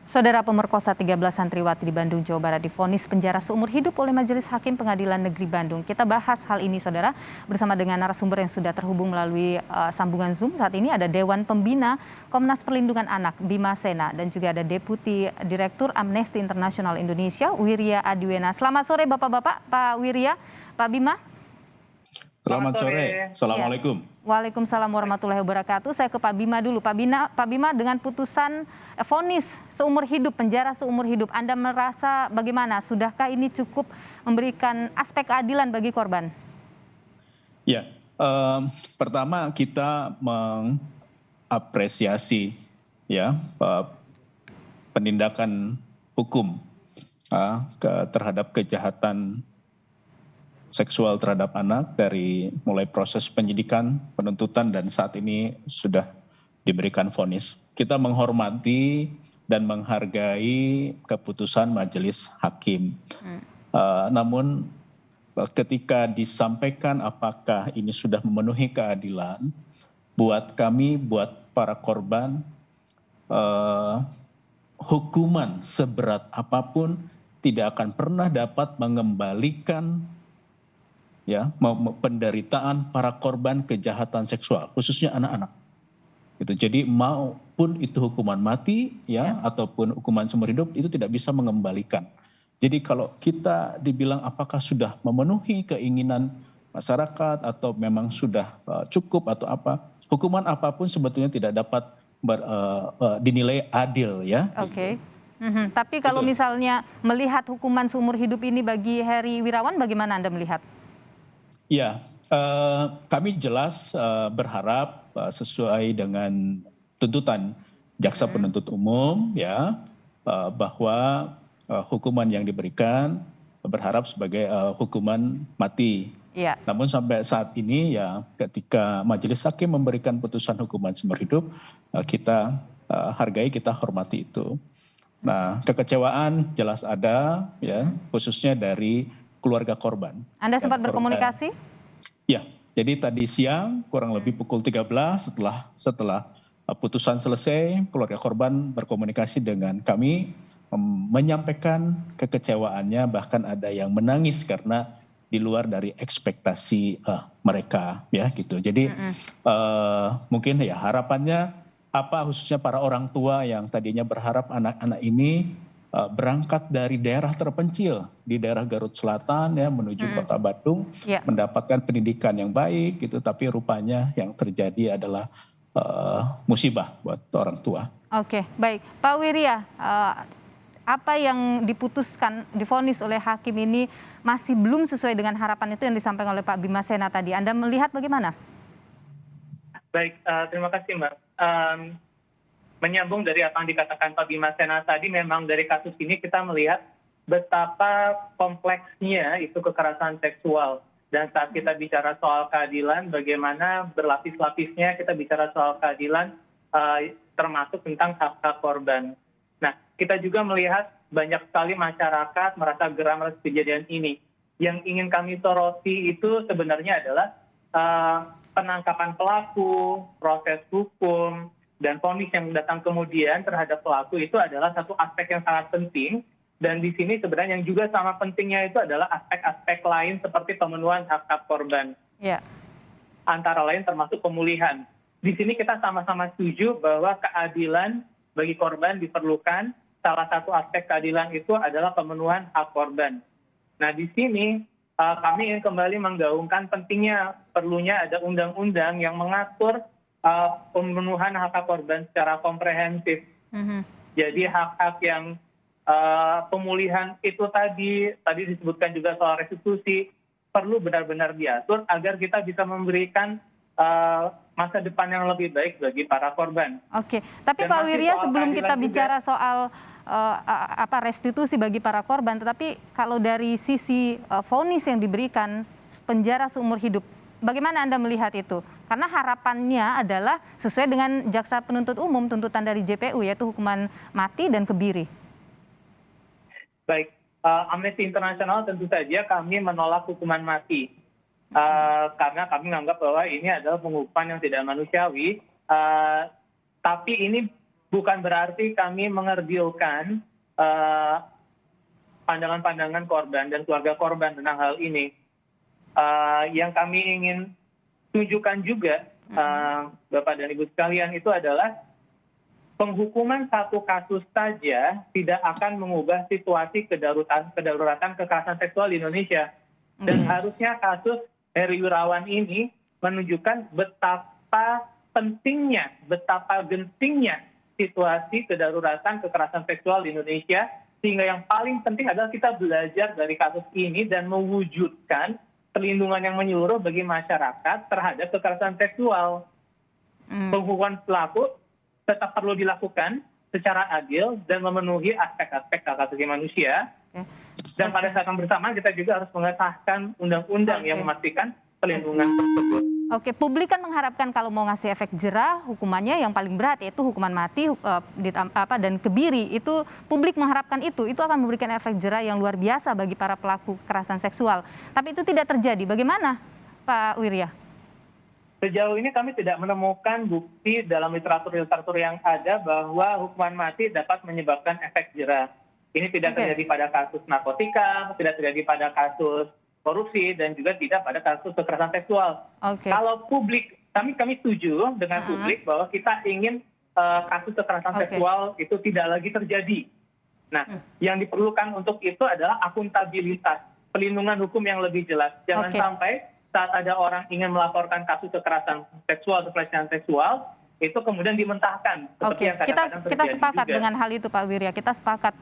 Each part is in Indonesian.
Saudara pemerkosa 13 santriwati di Bandung, Jawa Barat divonis penjara seumur hidup oleh Majelis Hakim Pengadilan Negeri Bandung. Kita bahas hal ini, saudara, bersama dengan narasumber yang sudah terhubung melalui sambungan Zoom. Saat ini ada Dewan Pembina Komnas Perlindungan Anak, Bima Sena, dan juga ada Deputi Direktur Amnesty International Indonesia, Wirya Adiwena. Selamat sore Bapak-Bapak, Pak Wirya, Pak Bima. Selamat sore. Assalamualaikum. Waalaikumsalam warahmatullahi wabarakatuh. Saya ke Pak Bima dulu. Pak Bima, dengan putusan vonis seumur hidup, penjara seumur hidup, Anda merasa bagaimana? Sudahkah ini cukup memberikan aspek keadilan bagi korban? Ya, pertama kita mengapresiasi ya penindakan hukum terhadap kejahatan seksual terhadap anak dari mulai proses penyidikan, penuntutan, dan saat ini sudah diberikan vonis. Kita menghormati dan menghargai keputusan majelis hakim. Namun ketika disampaikan apakah ini sudah memenuhi keadilan, buat kami, buat para korban, hukuman seberat apapun tidak akan pernah dapat mengembalikan penderitaan para korban kejahatan seksual, khususnya anak-anak. Jadi maupun itu hukuman mati ataupun hukuman seumur hidup, itu tidak bisa mengembalikan. Jadi kalau kita dibilang apakah sudah memenuhi keinginan masyarakat atau memang sudah cukup atau apa, hukuman apapun sebetulnya tidak dapat dinilai adil ya. Oke. Tapi kalau misalnya melihat hukuman seumur hidup ini bagi Heri Wirawan, bagaimana Anda melihat? Ya, kami jelas berharap sesuai dengan tuntutan jaksa penuntut umum bahwa hukuman yang diberikan berharap sebagai hukuman mati. Ya. Namun sampai saat ini ketika majelis hakim memberikan putusan hukuman seumur hidup, kita hargai, kita hormati itu. Nah, kekecewaan jelas ada khususnya dari keluarga korban. Anda sempat berkomunikasi? Ya, jadi tadi siang kurang lebih pukul 13 setelah putusan selesai, keluarga korban berkomunikasi dengan kami, menyampaikan kekecewaannya, bahkan ada yang menangis karena di luar dari ekspektasi mereka gitu. Jadi mungkin harapannya apa, khususnya para orang tua yang tadinya berharap anak-anak ini berangkat dari daerah terpencil di daerah Garut Selatan menuju kota Bandung, mendapatkan pendidikan yang baik gitu, tapi rupanya yang terjadi adalah musibah buat orang tua. Oke, baik. Pak Wirya, apa yang divonis oleh hakim ini masih belum sesuai dengan harapan itu yang disampaikan oleh Pak Bima Sena tadi. Anda melihat bagaimana? Baik, terima kasih Mbak. Menyambung dari apa yang dikatakan Pak Bima Sena tadi, memang dari kasus ini kita melihat betapa kompleksnya itu kekerasan seksual. Dan saat kita bicara soal keadilan, bagaimana berlapis-lapisnya kita bicara soal keadilan, termasuk tentang hak-hak korban. Nah, kita juga melihat banyak sekali masyarakat merasa geram atas kejadian ini. Yang ingin kami soroti itu sebenarnya adalah penangkapan pelaku, proses hukum, dan vonis yang datang kemudian terhadap pelaku itu adalah satu aspek yang sangat penting. Dan di sini sebenarnya yang juga sama pentingnya itu adalah aspek-aspek lain seperti pemenuhan hak-hak korban. Ya. Antara lain termasuk pemulihan. Di sini kita sama-sama setuju bahwa keadilan bagi korban diperlukan. Salah satu aspek keadilan itu adalah pemenuhan hak korban. Nah, di sini kami ingin kembali menggaungkan pentingnya perlunya ada undang-undang yang mengatur pemenuhan hak-hak korban secara komprehensif. Jadi hak-hak yang pemulihan itu tadi disebutkan juga soal restitusi, perlu benar-benar diatur agar kita bisa memberikan masa depan yang lebih baik bagi para korban. Oke, tapi Pak Wirya, sebelum kita bicara soal restitusi bagi para korban, tetapi kalau dari sisi vonis yang diberikan penjara seumur hidup, bagaimana Anda melihat itu? Karena harapannya adalah sesuai dengan jaksa penuntut umum, tuntutan dari JPU, yaitu hukuman mati dan kebiri. Baik, Amnesty International tentu saja kami menolak hukuman mati. Karena kami menganggap bahwa ini adalah penghukuman yang tidak manusiawi. Tapi ini bukan berarti kami mengerdilkan pandangan-pandangan korban dan keluarga korban tentang hal ini. Yang kami ingin tunjukkan juga, Bapak dan Ibu sekalian, itu adalah penghukuman satu kasus saja tidak akan mengubah situasi kedaruratan kekerasan seksual di Indonesia. Dan harusnya kasus Heri Wirawan ini menunjukkan betapa pentingnya, betapa gentingnya situasi kedaruratan kekerasan seksual di Indonesia, sehingga yang paling penting adalah kita belajar dari kasus ini dan mewujudkan perlindungan yang menyeluruh bagi masyarakat terhadap kekerasan seksual. Penghukuman pelaku tetap perlu dilakukan secara adil dan memenuhi aspek-aspek hak asasi manusia. Dan pada saat yang bersamaan kita juga harus mengesahkan undang-undang yang memastikan pelindungan tersebut. Oke, publik kan mengharapkan kalau mau ngasih efek jerah, hukumannya yang paling berat yaitu hukuman mati dan kebiri. Itu publik mengharapkan itu akan memberikan efek jerah yang luar biasa bagi para pelaku kekerasan seksual. Tapi itu tidak terjadi. Bagaimana, Pak Wirya? Sejauh ini kami tidak menemukan bukti dalam literatur yang ada bahwa hukuman mati dapat menyebabkan efek jerah. Ini tidak terjadi pada kasus narkotika, tidak terjadi pada kasus korupsi, dan juga tidak pada kasus kekerasan seksual. Kalau publik, kami setuju dengan publik bahwa kita ingin kasus kekerasan seksual itu tidak lagi terjadi. Nah, yang diperlukan untuk itu adalah akuntabilitas, pelindungan hukum yang lebih jelas. Jangan sampai saat ada orang ingin melaporkan kasus kekerasan seksual atau pelecehan seksual, itu kemudian dimentahkan. Seperti yang kadang-kadang kita sepakat juga dengan hal itu, Pak Wirya. Kita sepakat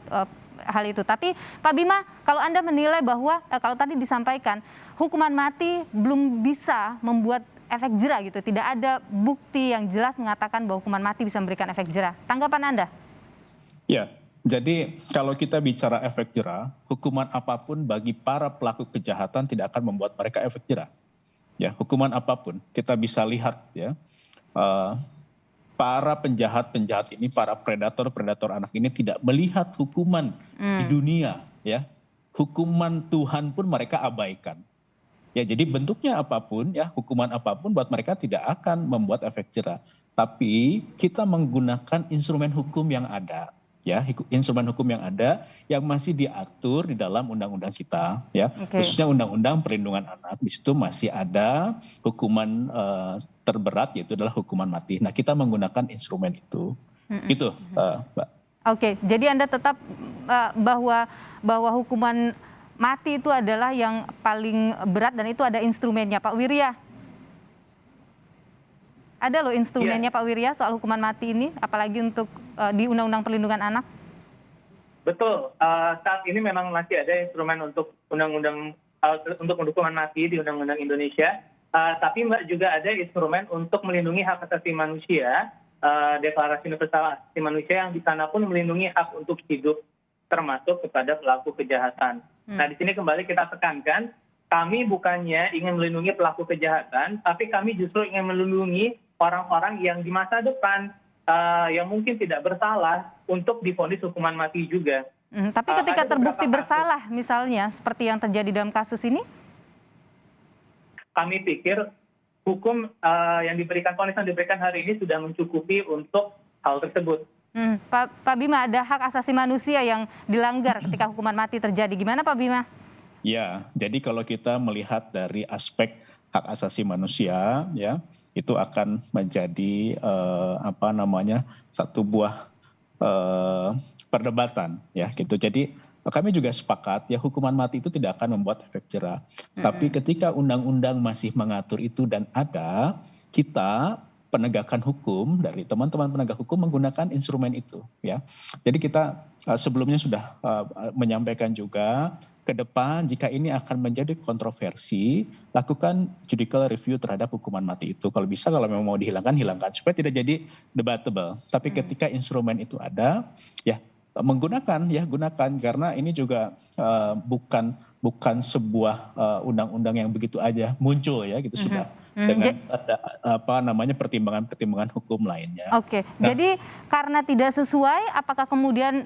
hal itu. Tapi Pak Bima, kalau Anda menilai bahwa kalau tadi disampaikan hukuman mati belum bisa membuat efek jerah gitu, tidak ada bukti yang jelas mengatakan bahwa hukuman mati bisa memberikan efek jerah. Tanggapan Anda? Ya, jadi kalau kita bicara efek jerah, hukuman apapun bagi para pelaku kejahatan tidak akan membuat mereka efek jerah. Ya, hukuman apapun kita bisa lihat ya. Para penjahat-penjahat ini, para predator-predator anak ini tidak melihat hukuman di dunia, ya. Hukuman Tuhan pun mereka abaikan. Ya, jadi bentuknya apapun, ya, hukuman apapun buat mereka tidak akan membuat efek jerah. Tapi kita menggunakan instrumen hukum yang ada, ya, instrumen hukum yang ada yang masih diatur di dalam undang-undang kita, ya, khususnya Undang-Undang Perlindungan Anak. Di situ masih ada hukuman terberat, yaitu adalah hukuman mati. Nah, kita menggunakan instrumen itu, gitu, Mbak. Oke, jadi Anda tetap bahwa hukuman mati itu adalah yang paling berat dan itu ada instrumennya, Pak Wirya. Ada loh instrumennya, Pak Wirya, soal hukuman mati ini, apalagi untuk di Undang-Undang Perlindungan Anak. Betul, saat ini memang masih ada instrumen untuk untuk hukuman mati di Undang-Undang Indonesia. Tapi Mbak, juga ada instrumen untuk melindungi hak asasi manusia, Deklarasi Universal Hak Asasi Manusia, yang di sana pun melindungi hak untuk hidup, termasuk kepada pelaku kejahatan. Nah, di sini kembali kita tekankan, kami bukannya ingin melindungi pelaku kejahatan, tapi kami justru ingin melindungi orang-orang yang di masa depan yang mungkin tidak bersalah untuk divonis hukuman mati juga. Tapi ketika terbukti bersalah, misalnya seperti yang terjadi dalam kasus ini? Kami pikir hukum yang diberikan, vonis yang diberikan hari ini sudah mencukupi untuk hal tersebut. Pak Bima, ada hak asasi manusia yang dilanggar ketika hukuman mati terjadi. Gimana Pak Bima? Ya, jadi kalau kita melihat dari aspek hak asasi manusia, ya, itu akan menjadi satu buah perdebatan, ya, gitu. Jadi kami juga sepakat ya, hukuman mati itu tidak akan membuat efek jerah. Tapi ketika undang-undang masih mengatur itu dan ada, kita penegakan hukum dari teman-teman penegak hukum menggunakan instrumen itu, ya. Jadi kita sebelumnya sudah menyampaikan juga, ke depan jika ini akan menjadi kontroversi, lakukan judicial review terhadap hukuman mati itu. Kalau bisa, kalau memang mau dihilangkan, hilangkan supaya tidak jadi debatable. Tapi ketika instrumen itu ada, ya menggunakan, ya gunakan, karena ini juga bukan sebuah undang-undang yang begitu aja muncul, ya gitu, sudah dengan ada pertimbangan-pertimbangan hukum lainnya. Oke. Nah, jadi karena tidak sesuai, apakah kemudian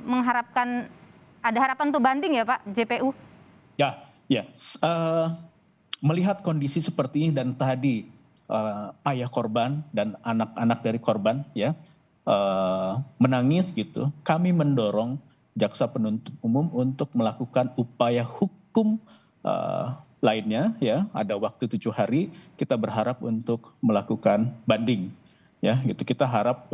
ada harapan untuk banding ya Pak, JPU? Ya, melihat kondisi seperti ini dan tadi ayah korban dan anak-anak dari korban, ya, menangis gitu, kami mendorong jaksa penuntut umum untuk melakukan upaya hukum lainnya ya. Ada waktu 7 hari, kita berharap untuk melakukan banding. Ya, gitu. Kita harap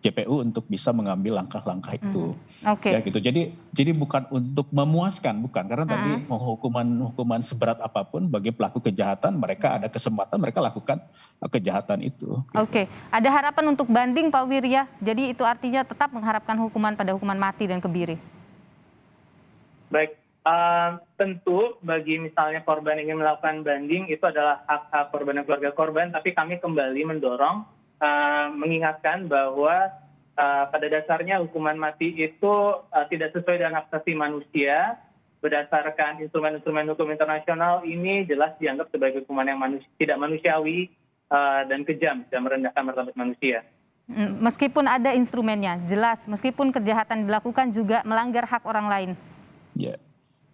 JPU untuk bisa mengambil langkah-langkah itu. Oke. Ya gitu. Jadi bukan untuk memuaskan, bukan. Karena tadi hukuman seberat apapun bagi pelaku kejahatan, mereka ada kesempatan mereka lakukan kejahatan itu. Gitu. Oke, ada harapan untuk banding Pak Wirya. Jadi itu artinya tetap mengharapkan hukuman pada hukuman mati dan kebiri. Baik, tentu bagi misalnya korban ingin melakukan banding itu adalah hak korban dan keluarga korban, tapi kami kembali mendorong mengingatkan bahwa pada dasarnya hukuman mati itu tidak sesuai dengan hak asasi manusia. Berdasarkan instrumen-instrumen hukum internasional ini jelas dianggap sebagai hukuman yang tidak manusiawi dan kejam dan merendahkan martabat manusia. Meskipun ada instrumennya, jelas meskipun kejahatan dilakukan juga melanggar hak orang lain. Ya.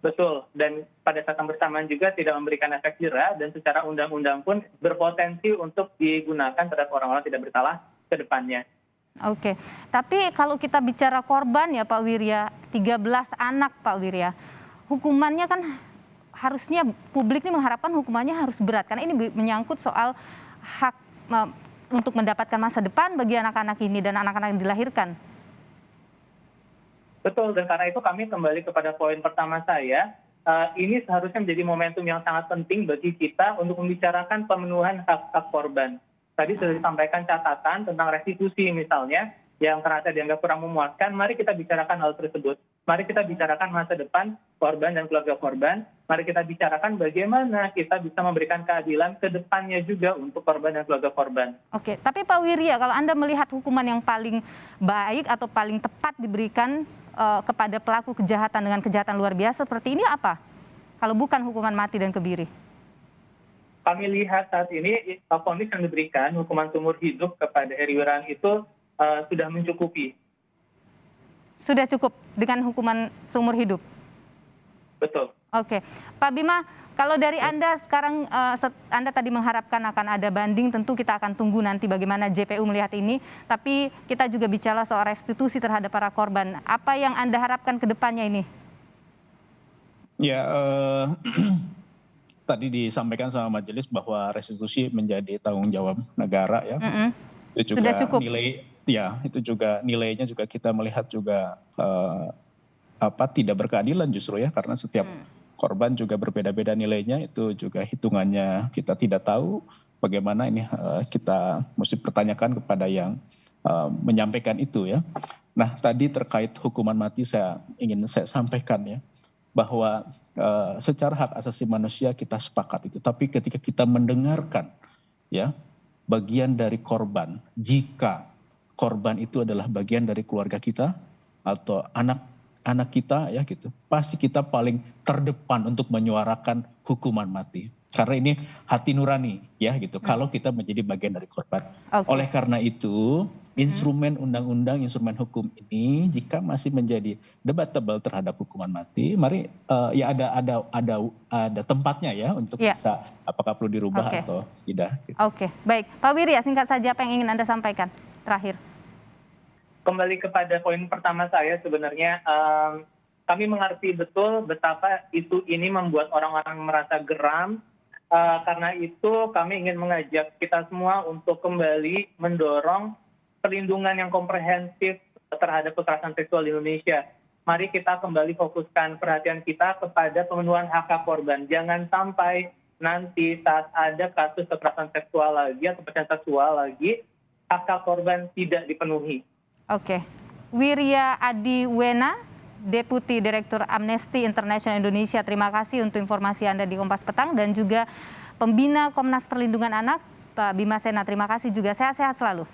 Betul, dan pada saat yang bersamaan juga tidak memberikan efek jera dan secara undang-undang pun berpotensi untuk digunakan terhadap orang-orang tidak bersalah ke depannya. Oke, tapi kalau kita bicara korban ya Pak Wirya, 13 anak Pak Wirya, hukumannya kan harusnya publik ini mengharapkan hukumannya harus berat, karena ini menyangkut soal hak untuk mendapatkan masa depan bagi anak-anak ini dan anak-anak yang dilahirkan. Betul, dan karena itu kami kembali kepada poin pertama saya, ini seharusnya menjadi momentum yang sangat penting bagi kita untuk membicarakan pemenuhan hak-hak korban. Tadi sudah disampaikan catatan tentang restitusi misalnya, yang ternyata dianggap kurang memuaskan, mari kita bicarakan hal tersebut. Mari kita bicarakan masa depan korban dan keluarga korban, mari kita bicarakan bagaimana kita bisa memberikan keadilan ke depannya juga untuk korban dan keluarga korban. Oke, tapi Pak Wirya, kalau Anda melihat hukuman yang paling baik atau paling tepat diberikan kepada pelaku kejahatan dengan kejahatan luar biasa seperti ini apa? Kalau bukan hukuman mati dan kebiri? Kami lihat saat ini vonis yang diberikan hukuman seumur hidup kepada Heri Wirawan itu sudah mencukupi. Sudah cukup dengan hukuman seumur hidup? Betul. Oke, Pak Bima, kalau dari Anda sekarang, Anda tadi mengharapkan akan ada banding, tentu kita akan tunggu nanti bagaimana JPU melihat ini. Tapi kita juga bicara soal restitusi terhadap para korban. Apa yang Anda harapkan ke depannya ini? Ya, tadi disampaikan sama majelis bahwa restitusi menjadi tanggung jawab negara ya. Itu juga sudah cukup. Itu juga nilainya juga kita melihat juga tidak berkeadilan justru ya, karena setiap korban juga berbeda-beda nilainya, itu juga hitungannya kita tidak tahu bagaimana ini kita mesti pertanyakan kepada yang menyampaikan itu ya. Nah tadi terkait hukuman mati saya sampaikan ya, bahwa secara hak asasi manusia kita sepakat itu, tapi ketika kita mendengarkan ya bagian dari korban, jika korban itu adalah bagian dari keluarga kita atau anak kita ya gitu, pasti kita paling terdepan untuk menyuarakan hukuman mati, karena ini hati nurani ya gitu, kalau kita menjadi bagian dari korban. Oleh karena itu instrumen undang-undang, instrumen hukum ini jika masih menjadi debatable terhadap hukuman mati, mari ya ada tempatnya ya untuk bisa apakah perlu dirubah atau tidak. Gitu. Oke, baik Pak Wirya, singkat saja apa yang ingin Anda sampaikan terakhir. Kembali kepada poin pertama saya, sebenarnya kami mengerti betul betapa isu ini membuat orang-orang merasa geram. Karena itu kami ingin mengajak kita semua untuk kembali mendorong perlindungan yang komprehensif terhadap kekerasan seksual di Indonesia. Mari kita kembali fokuskan perhatian kita kepada pemenuhan hak korban. Jangan sampai nanti saat ada kasus kekerasan seksual lagi atau pelecehan seksual lagi, hak korban tidak dipenuhi. Oke, Wirya Adiwena, Deputi Direktur Amnesty International Indonesia, terima kasih untuk informasi Anda di Kompas Petang, dan juga Pembina Komnas Perlindungan Anak, Pak Bima Sena, terima kasih juga, sehat-sehat selalu.